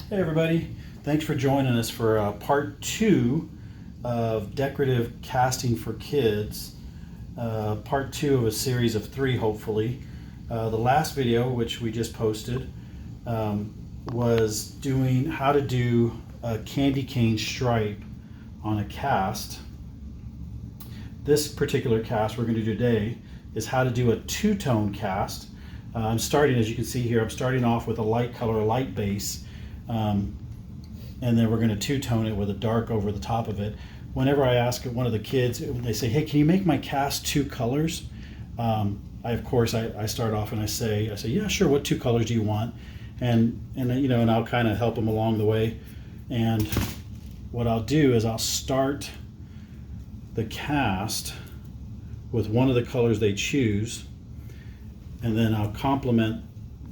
Hey everybody, thanks for joining us for part 2 of decorative casting for kids. Part 2 of a series of 3 hopefully. The last video, which we just posted, was doing how to do a candy cane stripe on a cast. This particular cast we're going to do today is how to do a two-tone cast. I'm starting, as you can see here, I'm starting off with a light color, a light base. And then we're going to two-tone it with a dark over the top of it. Whenever I ask one of the kids, they say, hey, can you make my cast 2 colors? I start off and I say, yeah, sure, what 2 colors do you want? And I'll kind of help them along the way. And what I'll do is I'll start the cast with one of the colors they choose, and then I'll complement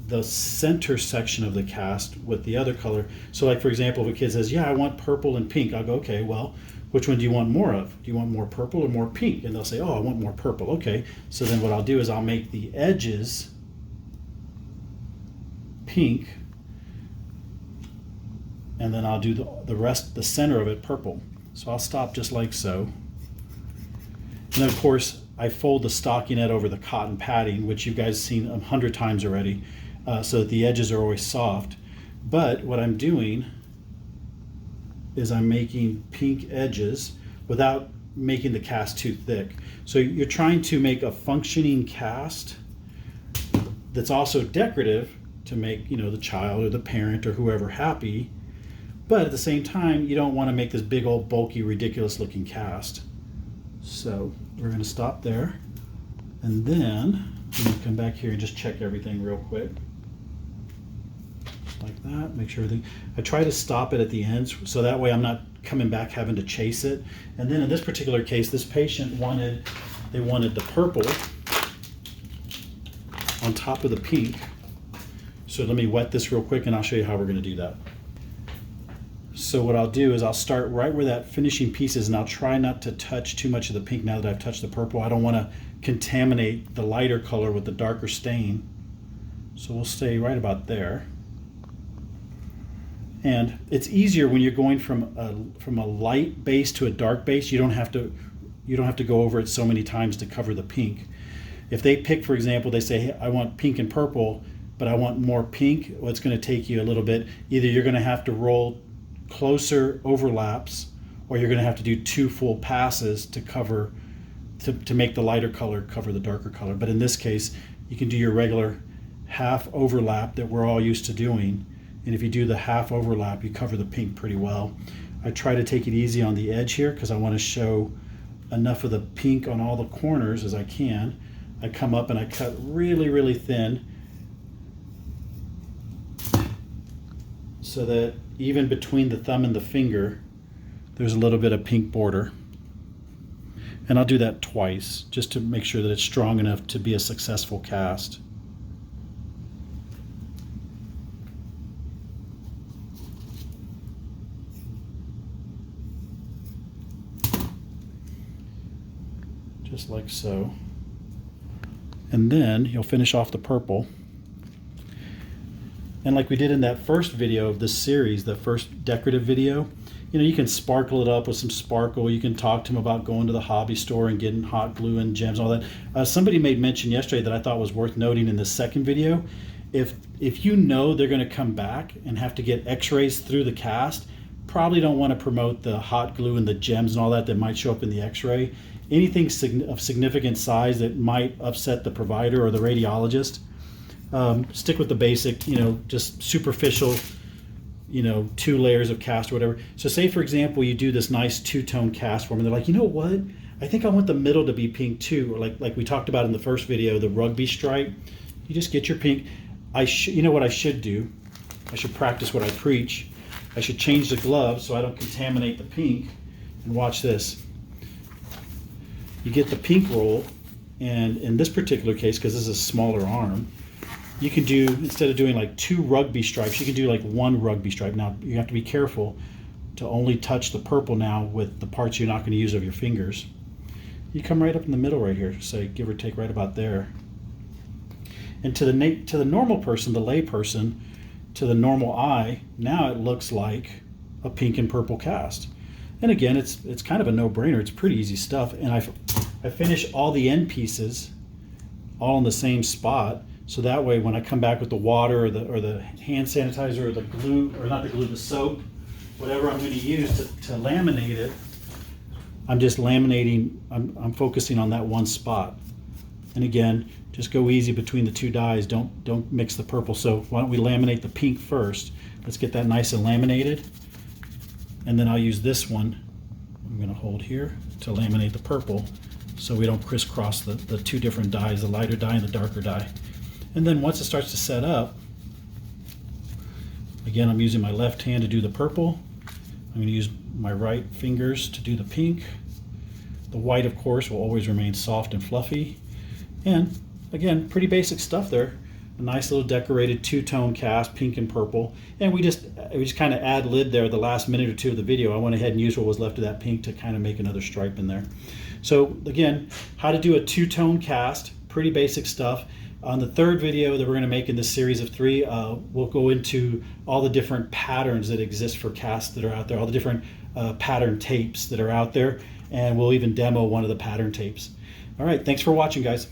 the center section of the cast with the other color. So like, for example, if a kid says, yeah, I want purple and pink, I'll go, okay, well, which one do you want more of? Do you want more purple or more pink? And they'll say, oh, I want more purple. Okay, so then what I'll do is I'll make the edges pink, and then I'll do the rest, the center of it, purple. So I'll stop just like so. And then of course, I fold the stockinette over the cotton padding, which you guys have seen 100 times already. So that the edges are always soft. But what I'm doing is I'm making pink edges without making the cast too thick. So you're trying to make a functioning cast that's also decorative to make, the child or the parent or whoever happy. But at the same time, you don't want to make this big old bulky, ridiculous looking cast. So we're going to stop there. And then I'm going to come back here and just check everything real quick. Like that, make sure everything. I try to stop it at the ends so that way I'm not coming back having to chase it. And then in this particular case, this patient wanted the purple on top of the pink. So let me wet this real quick and I'll show you how we're going to do that. So what I'll do is I'll start right where that finishing piece is, and I'll try not to touch too much of the pink now that I've touched the purple. I don't want to contaminate the lighter color with the darker stain. So we'll stay right about there. And it's easier when you're going from a light base to a dark base. You don't have to go over it so many times to cover the pink. If they pick, for example, they say, hey, I want pink and purple, but I want more pink, well, it's going to take you a little bit. Either you're going to have to roll closer overlaps, or you're going to have to do 2 full passes to cover, to make the lighter color cover the darker color. But in this case, you can do your regular half overlap that we're all used to doing. And if you do the half overlap, you cover the pink pretty well. I try to take it easy on the edge here because I want to show enough of the pink on all the corners as I can. I come up and I cut really, really thin so that even between the thumb and the finger, there's a little bit of pink border. And I'll do that twice just to make sure that it's strong enough to be a successful cast. Just like so. And then you'll finish off the purple. And like we did in that first video of this series, the first decorative video, you can sparkle it up with some sparkle. You can talk to them about going to the hobby store and getting hot glue and gems, all that. Somebody made mention yesterday that I thought was worth noting in the second video. If you know they're going to come back and have to get x-rays through the cast, probably don't want to promote the hot glue and the gems and all that might show up in the x-ray. Anything of significant size that might upset the provider or the radiologist, stick with the basic, just superficial, 2 layers of cast or whatever. So say, for example, you do this nice 2-tone cast for them, and they're like, you know what? I think I want the middle to be pink too, or like we talked about in the first video, the rugby stripe. You just get your pink. You know what I should do? I should practice what I preach. I should change the gloves so I don't contaminate the pink. And watch this. You get the pink roll, and in this particular case, because this is a smaller arm, you can do, instead of doing like 2 rugby stripes, you can do like 1 rugby stripe. Now, you have to be careful to only touch the purple now with the parts you're not going to use of your fingers. You come right up in the middle right here, say give or take right about there. And to the normal person, the lay person, to the normal eye, now it looks like a pink and purple cast. And again, it's kind of a no-brainer. It's pretty easy stuff. And I finish all the end pieces all in the same spot, so that way when I come back with the water or the hand sanitizer or the glue, or not the glue, the soap, whatever I'm going to use to laminate it, I'm just laminating, I'm focusing on that one spot. And again, just go easy between the two dyes. Don't mix the purple. So why don't we laminate the pink first? Let's get that nice and laminated. And then I'll use this one, I'm going to hold here, to laminate the purple so we don't crisscross the two different dyes, the lighter dye and the darker dye. And then once it starts to set up, again, I'm using my left hand to do the purple. I'm going to use my right fingers to do the pink. The white, of course, will always remain soft and fluffy. And again, pretty basic stuff there. A nice little decorated two-tone cast, pink and purple. And we just kind of ad-lib there the last minute or two of the video. I went ahead and used what was left of that pink to kind of make another stripe in there. So again, how to do a two-tone cast, pretty basic stuff. On the third video that we're going to make in this series of 3, we'll go into all the different patterns that exist for casts that are out there, all the different pattern tapes that are out there, and we'll even demo one of the pattern tapes. All right, thanks for watching, guys.